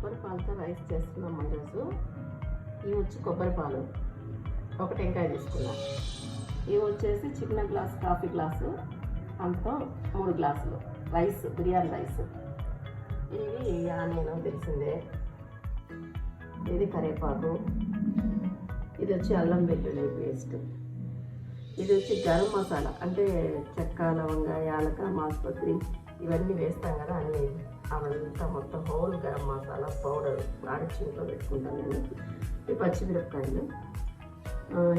కొబ్బరి పాలతో రైస్ చేస్తున్నాం ఈరోజు. ఇవి వచ్చి కొబ్బరి పాలు, ఒక టెంకాయ తీసుకున్నాం. ఇవి వచ్చేసి చిన్న గ్లాస్ కాఫీ గ్లాసు అంతా 3 గ్లాసులు రైస్, బిర్యానీ రైస్. ఇవి ఆనియన్ తెలిసిందే, ఇది కరివేపాకు, ఇది వచ్చి అల్లం వెల్లుల్లి పేస్ట్, ఇది వచ్చి గరం మసాలా అంటే చెక్క, లవంగ, యాలక, మాస్పత్రి ఇవన్నీ వేస్తాం కదా, అన్నీ అవంతా మొత్తం హోల్ గరం మసాలా పౌడర్ ఆడిచి ఇంట్లో పెట్టుకుంటాను నేను. ఈ పచ్చిమిరపకాయలు,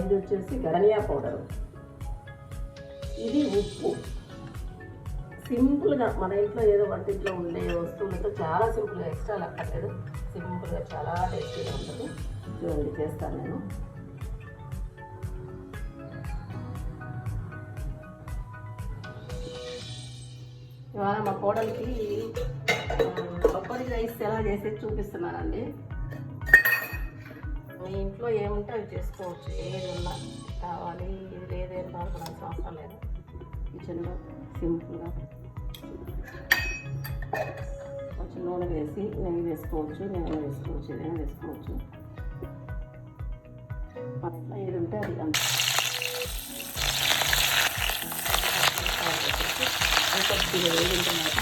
ఇది వచ్చేసి ధనియా పౌడరు, ఇది ఉప్పు. సింపుల్గా మన ఇంట్లో ఏదో వంటింట్లో ఉండే వస్తువులతో చాలా సింపుల్గా, ఎక్స్ట్రా లక్కర్లేదు, సింపుల్గా చాలా టేస్టీగా ఉంటుంది. చూడండి చేస్తాను నేను. ఇవాళ మా కోడలికి కొబ్బరి రైస్ ఎలా చేసేది చూపిస్తున్నానండి. మీ ఇంట్లో ఏముంటే అవి చేసుకోవచ్చు, ఏది ఉన్నా కావాలి ఇది లేదేం బాధపడాల్సిన అవసరం లేదు. కిచెన్లో సింపుల్గా కొంచెం నూనె వేసి నెయ్యి వేసుకోవచ్చు, నెయ్యి వేసుకోవచ్చు, ఏదైనా వేసుకోవచ్చు. అట్లా ఏది ఉంటే అది అంత కొద్దిగా వేగింటున్నాక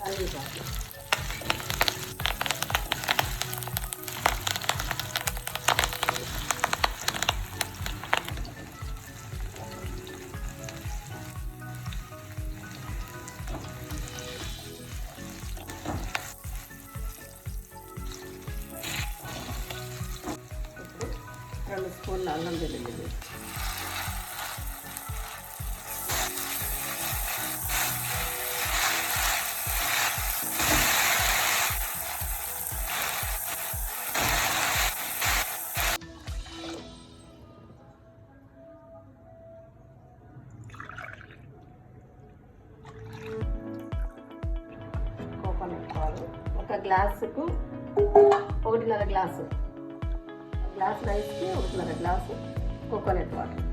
కరివేపాకు, ఇప్పుడు 2 స్పూన్ల అల్లం వెల్లుల్లి, కోకోనట్ పాలు, ఒక గ్లాసుకు 1.5 గ్లాసు, గ్లాస్ రైస్కి 1.5 గ్లాసు కోకోనట్ వాటర్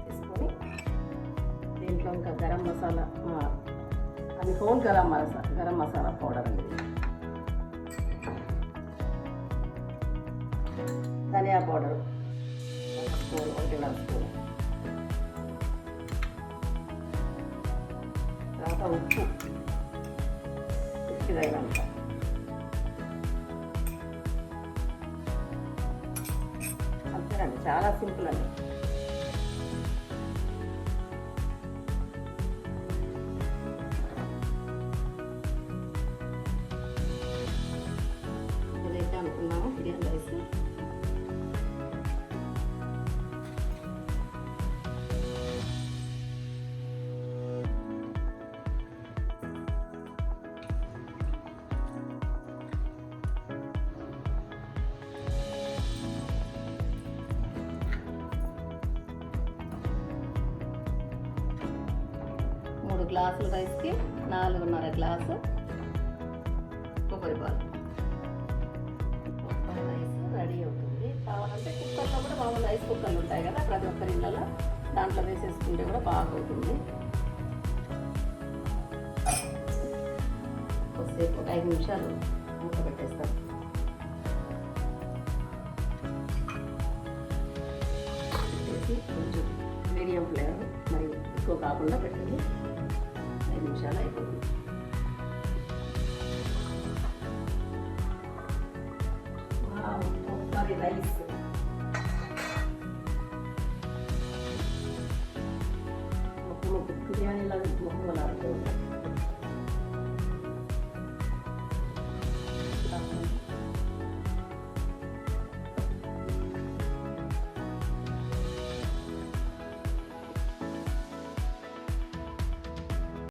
తీసుకొని దీంట్లో ఇంకా గరం మసాలా, అది హోల్ గరం మసాలా పౌడర్ అండి, ధనియా పౌడరు 1 స్పూన్, 1.5 స్పూన్, తర్వాత ఉప్పు తగినంత, అంతేనండి, చాలా సింపుల్ అండి. ఏదైతే అనుకున్నామో బిర్యానీ రైస్ గ్లాసుల రైస్కి 4.5 గ్లాసు కొబ్బరి పాలు. కొబ్బరి రైస్ రెడీ అవుతుంది. కావాలంటే కుక్కర్లో కూడా మామూలు రైస్ కుక్కర్లు ఉంటాయి కదా ప్రతి ఒక్కరి ఇళ్ళలో, దాంట్లో వేసేసుకుంటే కూడా బాగుంటుంది. కొద్దిసేపు 5 నిమిషాలు మూత పెట్టేస్తాం. పెట్టేసి కొంచెం మీడియం ఫ్లేవర్, మరి ఎక్కువ కాకుండా పెట్టండి. 5 నిమిషాలు అయిపోతుంది. కొబ్బరి రైస్ బిర్యానీలో మొహం అలా ఉంటుంది.